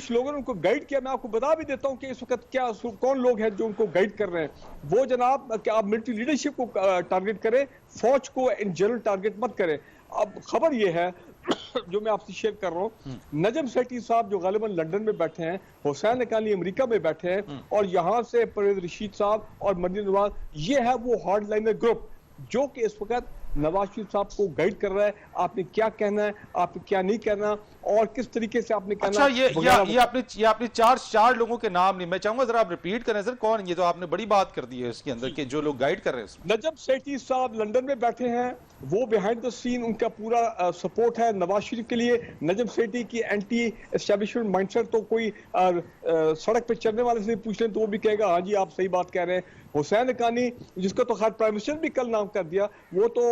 कुछ लोगों ने उनको गाइड किया। मैं आपको बता भी देता हूं कि इस वक्त क्या कौन लोग हैं जो उनको गाइड कर रहे हैं। वो जनाब कि आप मिलिट्री लीडरशिप को टारगेट करें, फौज को इन जनरल टारगेट मत करें। अब खबर ये है जो मैं आपसे शेयर कर रहा हूं, नजम सेठी साहब जो गालिबन लंदन में बैठे हैं, हुसैन हक्कानी अमेरिका में बैठे हैं, और यहां से परवेज रशीद साहब और मरीम नवाज, ये है वो हार्डलाइनर ग्रुप जो कि इस वक्त नवाज शरीफ साहब को गाइड कर रहा है। आपने क्या कहना है, आपने क्या नहीं कहना, और किस तरीके से आपने कहना। अच्छा, ये आपने चार लोगों के नाम नहीं, मैं चाहूंगा जरा आप रिपीट करें सर, कौन? ये तो आपने बड़ी बात कर दी है इसके अंदर के जो लोग गाइड कर रहे हैं। नजम सेठी साहब लंदन में बैठे हैं, वो बिहाइंड द सीन उनका पूरा सपोर्ट है नवाज शरीफ के लिए। नजम सेठी की एंटी एस्टेब्लिशमेंट माइंडसेट तो कोई सड़क पे चलने वाले से पूछ लें तो वो भी कहेगा हाँ जी आप सही बात कह रहे हैं। हुसैन हक्कानी, जिसका तो खैर प्राइम मिनिस्टर भी कल नाम कर दिया, वो तो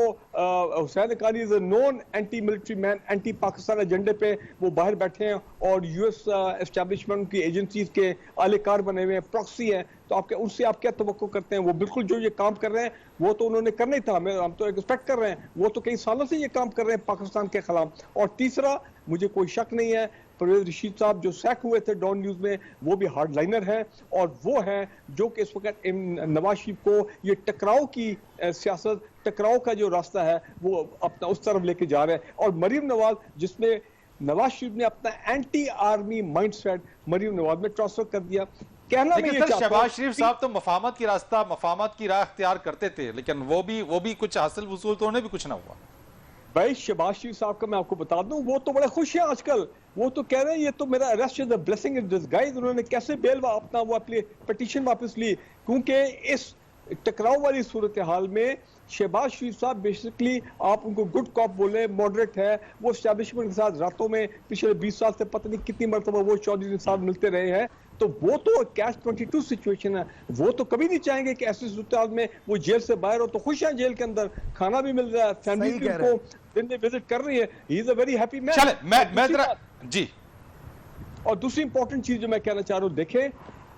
Hussain Haqqani is a non anti military man, anti Pakistan एजेंडे पे वो बाहर बैठे हैं और यूएस एस्टेब्लिशमेंट की एजेंसीज के आलेकार बने हुए हैं, प्रॉक्सी हैं। तो आपके उनसे आप क्या तवक्को करते हैं? वो बिल्कुल जो ये काम कर रहे हैं वो तो उन्होंने करना ही था, हम तो एक्सपेक्ट कर रहे हैं। वो तो कई सालों से ये काम कर रहे हैं पाकिस्तान के खिलाफ। और तीसरा, मुझे कोई शक नहीं है, परवेज रशीद साहब जो सैक हुए थे डॉन न्यूज में, वो भी हार्डलाइनर है, और वो है जो कि इस वक्त नवाज शरीफ को ये टकराव की सियासत, टकराव का जो रास्ता है वो अपना उस तरफ लेके जा रहे हैं। और मरीम नवाज, जिसमें नवाज शरीफ ने अपना anti army mindset Maryam Nawaz में ट्रांसफर कर दिया। कहना मैं ये चाहता शहबाज शरीफ साहब तो मफामत की राह इख्तियार करते थे, लेकिन वो भी कुछ हासिल वसूल तो उन्हें भी कुछ ना हुआ। भाई शहबाज शरीफ साहब का मैं आपको बता दूं, वो तो बड़े खुश हैं आजकल। वो तो कह रहे हैं ये तो मेरा arrest is a blessing in disguise. उन्होंने कैसे बेल अपना वो अपनी पिटीशन वापस ली, क्योंकि इस टकराव वाली सूरत हाल में शहबाज शरीफ साहब बेसिकली, आप उनको गुड कॉप बोले, मॉडरेट है, वो एस्टैब्लिशमेंट के साथ रातों में पिछले 20 साल से पता नहीं कितनी मरतबा वो चौधरी साहब मिलते रहे हैं। तो वो तो कैश 22 सिचुएशन है। वो तो कभी नहीं चाहेंगे कि ऐसी सूरत में वो जेल से बाहर हो, तो खुश हैं जेल के अंदर, खाना भी मिल रहा है, फैमिली भी उनको दिन में विजिट कर रही है। He is a very happy man. चले मैं जरा जी। और दूसरी इंपॉर्टेंट चीज जो मैं कहना चाह रहा हूं, देखें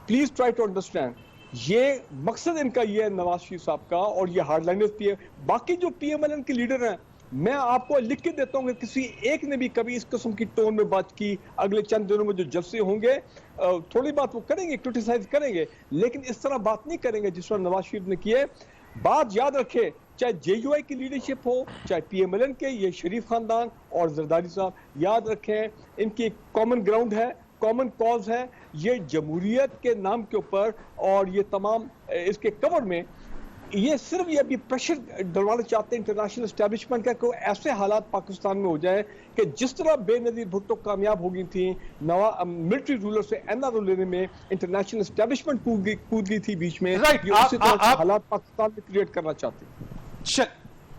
प्लीज ट्राई टू अंडरस्टैंड, ये मकसद इनका ये है नवाज शरीफ साहब का, और ये हार्डलाइनर्स पीएम, बाकी जो पीएमएलएन के लीडर हैं, मैं आपको लिख के देता हूं कि किसी एक ने भी कभी इस किस्म की टोन में बात की। अगले चंद दिनों में जो जलसे होंगे, थोड़ी बात वो करेंगे, क्रिटिसाइज करेंगे, लेकिन इस तरह बात नहीं करेंगे जिस तरह नवाज शरीफ ने किए। बात याद रखे, चाहे जेयूआई की लीडरशिप हो, चाहे पीएमएलएन के, ये शरीफ खानदान और जरदारी साहब, याद रखें इनकी कॉमन ग्राउंड है, कॉमन कॉज है, ये जमहूरियत के नाम के ऊपर, और ये तमाम इसके कवर में ये सिर्फ ये अभी प्रेशर डलवाना चाहते हैं इंटरनेशनल एस्टैब्लिशमेंट का, कोई ऐसे हालात पाकिस्तान में हो जाए कि जिस तरह बेनजीर भुट्टो कामयाब हो गई थी मिलिट्री रूलर से एनआरओ लेने में, इंटरनेशनल एस्टैब्लिशमेंट कूद गई थी बीच में, उसी तरह हालात पाकिस्तान में क्रिएट करना चाहते हैं।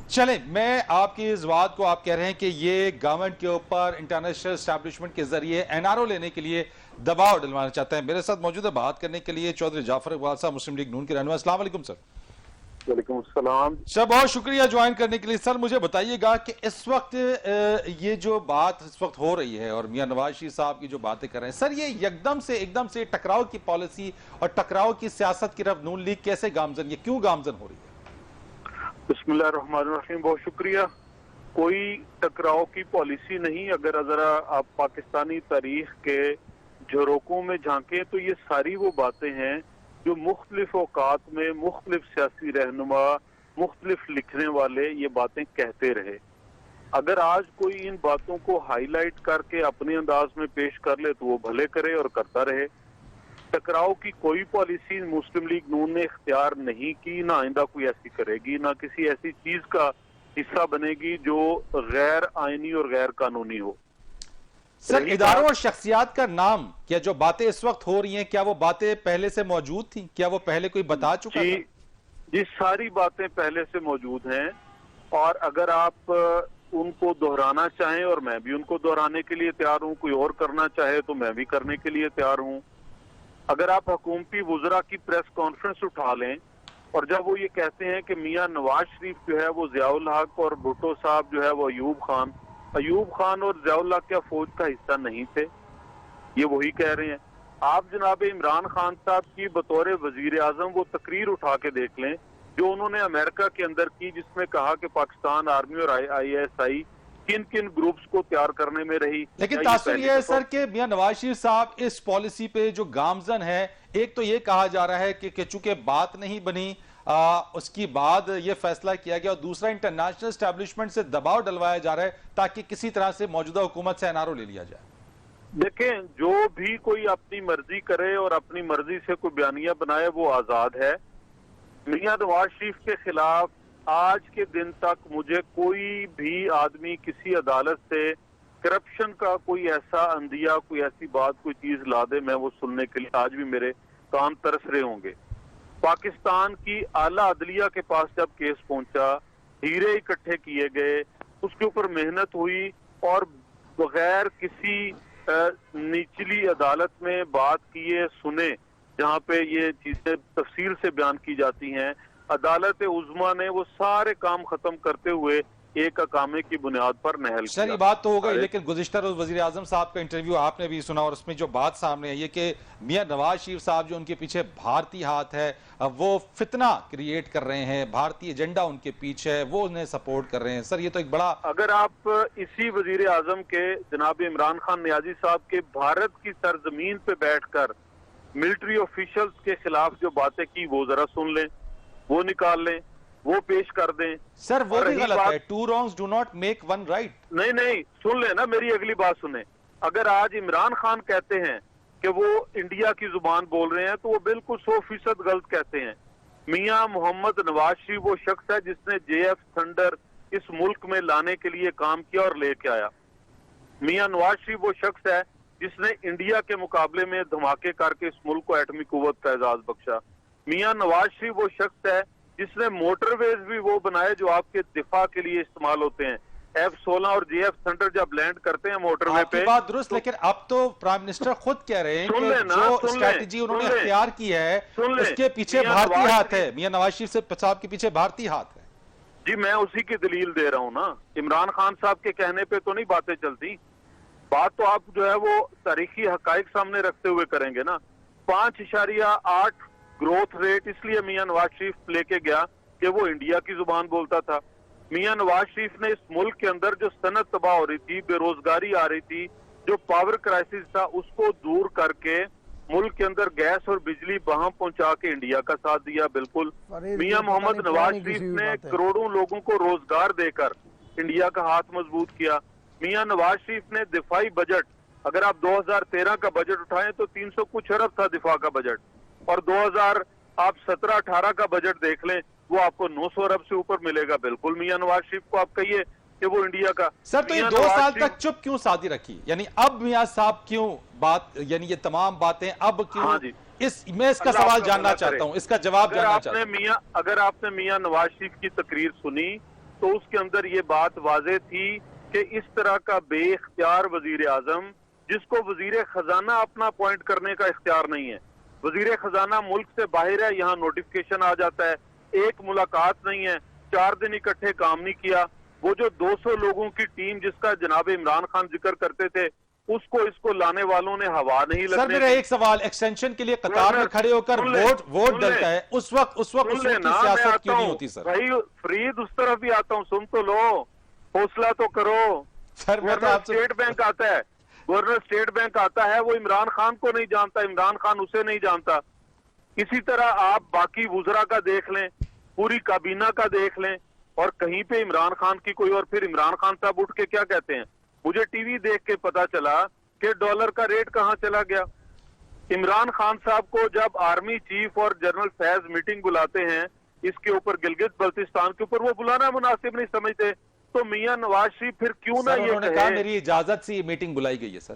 चले, मैं आपकी इस बात को, आप कह रहे हैं कि ये गवर्नमेंट के ऊपर इंटरनेशनल एस्टैब्लिशमेंट के जरिए एनआरओ लेने के लिए दबाव डलवाना चाहते हैं। मेरे साथ मौजूद है बात करने के लिए चौधरी जाफर इकबाल साहब, मुस्लिम लीग नून के रहनुमा। अस्सलाम वालेकुम सर। वालेकुम सलाम सर, बहुत शुक्रिया ज्वाइन करने के लिए। सर मुझे बताइएगा कि इस वक्त ये जो बात इस वक्त हो रही है और मियां नवाज शरीफ साहब की जो बातें कर रहे हैं, सर ये एकदम से टकराव की पॉलिसी और टकराव की सियासत की तरफ नून लीग कैसे गामजन, ये क्यों गामजन हो रही है? बिस्मिल्लाहिर्रहमानिर्रहीम, बहुत शुक्रिया। कोई टकराव की पॉलिसी नहीं। अगर जरा आप पाकिस्तानी तारीख के झरोकों में झांके तो ये सारी वो बातें हैं जो मुख्तलिफ औकात में मुख्तलिफ सियासी रहनुमा, मुख्तलिफ लिखने वाले ये बातें कहते रहे। अगर आज कोई इन बातों को हाईलाइट करके अपने अंदाज में पेश कर ले तो वो भले करे और करता रहे। टकराव की कोई पॉलिसी मुस्लिम लीग नून ने इख्तियार नहीं की, ना आइंदा कोई ऐसी करेगी, ना किसी ऐसी चीज का हिस्सा बनेगी जो गैर आईनी और गैर कानूनी हो। सर इदारों और शख्सियात का नाम, क्या जो बातें इस वक्त हो रही हैं, क्या वो बातें पहले से मौजूद थी? क्या वो पहले कोई बता चुका था? जी, सारी बातें पहले से मौजूद हैं, और अगर आप उनको दोहराना चाहें, और मैं भी उनको दोहराने के लिए तैयार हूं, कोई और करना चाहे तो मैं भी करने के लिए तैयार हूं। अगर आप हुकूमती वुज़रा की प्रेस कॉन्फ्रेंस उठा लें, और जब वो ये कहते हैं कि मियां नवाज शरीफ जो है वो ज़ियाउल हक और भुट्टो साहब जो है वो अयूब खान और ज़ियाउल हक क्या फौज का हिस्सा नहीं थे, ये वही कह रहे हैं। आप जनाब इमरान खान साहब की बतौर वजीर आजम वो तकरीर उठा के देख लें जो उन्होंने अमेरिका के अंदर की, जिसमें कहा कि पाकिस्तान आर्मी और ISI किन किन ग्रुप्स को तैयार करने में रही। लेकिन तासुर यह है सर कि मियां नवाज शरीफ साहब इस पॉलिसी पे जो गामजन है, एक तो ये कहा जा रहा है कि चूंकि बात नहीं बनी उसकी बाद ये फैसला किया गया, और दूसरा इंटरनेशनल एस्टैब्लिशमेंट से दबाव डलवाया जा रहा है ताकि किसी तरह से मौजूदा हुकूमत से एनआरओ ले लिया जाए। देखें, जो भी कोई अपनी मर्जी करे और अपनी मर्जी से कोई बयानिया बनाए वो आजाद है। मियां नवाज शरीफ के खिलाफ आज के दिन तक मुझे कोई भी आदमी किसी अदालत से करप्शन का कोई ऐसा अंदिया, कोई ऐसी बात, कोई चीज ला दे, मैं वो सुनने के लिए आज भी मेरे कान तरस रहे होंगे। पाकिस्तान की आला अदलिया के पास जब केस पहुंचा, हीरे इकट्ठे किए गए, उसके ऊपर मेहनत हुई और बगैर किसी निचली अदालत में बात किए सुने, जहां पे ये चीजें तफसील से बयान की जाती हैं, अदालत उज़्मा ने वो सारे काम खत्म करते हुए एक अकामे की बुनियाद पर नहल सर ये बात तो हो गई, लेकिन गुज़िश्ता रोज वजीर आजम साहब का इंटरव्यू आपने भी सुना और उसमें जो बात सामने आई है कि मियां नवाज शरीफ साहब जो उनके पीछे भारतीय हाथ है, वो फितना क्रिएट कर रहे हैं, भारतीय एजेंडा उनके पीछे है, वो उन्हें सपोर्ट कर रहे हैं। सर ये तो एक बड़ा, अगर आप इसी वजीर आजम के जनाब इमरान खान नियाजी साहब के भारत की सरजमीन पे बैठकर मिलिट्री ऑफिशियल्स के खिलाफ जो बातें की वो जरा सुन लें, वो निकाल लें, वो पेश कर दें। सर वो भी गलत है, two wrongs do not make one right. नहीं, सुन लेना, मेरी अगली बात सुने। अगर आज इमरान खान कहते हैं कि वो इंडिया की जुबान बोल रहे हैं तो वो बिल्कुल 100% गलत कहते हैं। मियां मोहम्मद नवाज शरीफ वो शख्स है जिसने JF थंडर इस मुल्क में लाने के लिए काम किया और लेके आया। मियां नवाज शरीफ वो शख्स है जिसने इंडिया के मुकाबले में धमाके करके इस मुल्क को एटमी कुव्वत का एजाज बख्शा। मियां नवाज शरीफ वो शख्स है जिसने मोटरवेज भी वो बनाए जो आपके दिफा के लिए इस्तेमाल होते हैं। F-16 और JF थंडर जब लैंड करते हैं मोटरवे पे, बात दुरुस्त, तो, लेकिन अब तो प्राइम मिनिस्टर खुद कह रहे हैं कि जो स्ट्रैटेजी उन्होंने इख्तियार की है उसके पीछे भारतीय हाथ है, मियां नवाज शरीफ साहब के पीछे भारतीय हाथ है। जी मैं उसी की दलील दे रहा हूँ ना, इमरान खान साहब के कहने पे तो नहीं बातें चलती। बात तो आप जो है वो तारीखी हकाइक सामने रखते हुए करेंगे ना। 5.8 ग्रोथ रेट इसलिए मियां नवाज शरीफ लेके गया कि वो इंडिया की जुबान बोलता था। मियां नवाज शरीफ ने इस मुल्क के अंदर जो सनत तबाह हो रही थी, बेरोजगारी आ रही थी, जो पावर क्राइसिस था, उसको दूर करके मुल्क के अंदर गैस और बिजली वहां पहुंचा के इंडिया का साथ दिया। बिल्कुल मियां मोहम्मद नवाज शरीफ ने करोड़ों लोगों को रोजगार देकर इंडिया का हाथ मजबूत किया। मियां नवाज शरीफ ने दिफाई बजट, अगर आप 2013 का बजट उठाएं तो 300 कुछ अरब था दिफा का बजट, और 2017-18 का बजट देख लें वो आपको 900 अरब से ऊपर मिलेगा। बिल्कुल मियां नवाज शरीफ को आप कहिए कि वो इंडिया का। सर तो ये 2 साल तक चुप क्यों साधी रखी, यानी अब मियां साहब क्यों बात, यानी ये तमाम बातें अब क्यों? हाँ जी, मैं इसका सवाल जानना चाहता हूँ, इसका जवाब जानना चाहता हूँ। अगर आपने मियां नवाज शरीफ की तकरीर सुनी तो उसके अंदर ये बात वाजे थी कि इस तरह का बेइख्तियार वजीर आजम, जिसको वजीर खजाना अपना अपॉइंट करने का इख्तियार नहीं है, वजीर खजाना मुल्क से बाहर है, यहाँ नोटिफिकेशन आ जाता है, एक मुलाकात नहीं है, 4 दिन इकट्ठे काम नहीं किया। वो जो 200 लोगों की टीम जिसका जनाब इमरान खान जिक्र करते थे, उसको इसको लाने वालों ने हवा नहीं लगने। सर मेरा एक सवाल, एक्सटेंशन के लिए कतार में खड़े होकर वोट डलता है, उस वक्त की सियासत क्यों नहीं होती? सर भाई फरीद उस तरफ भी आता हूँ, सुन तो लो, हौसला तो करो। सर मैं तो स्टेट बैंक आता है, गवर्नर स्टेट बैंक आता है, वो इमरान खान को नहीं जानता, इमरान खान उसे नहीं जानता। इसी तरह आप बाकी वुज़रा का देख लें, पूरी काबीना का देख लें, और कहीं पे इमरान खान की कोई, और फिर इमरान खान साहब उठ के क्या कहते हैं, मुझे टीवी देख के पता चला कि डॉलर का रेट कहां चला गया। इमरान खान साहब को जब आर्मी चीफ और जनरल फैज मीटिंग बुलाते हैं इसके ऊपर, गिलगित बल्तिस्तान के ऊपर, वो बुलाना मुनासिब नहीं समझते, तो मियां नवाज शरीफ फिर क्यों ना ये कहे। मेरी इजाजत से ये मीटिंग बुलाई गई है सर।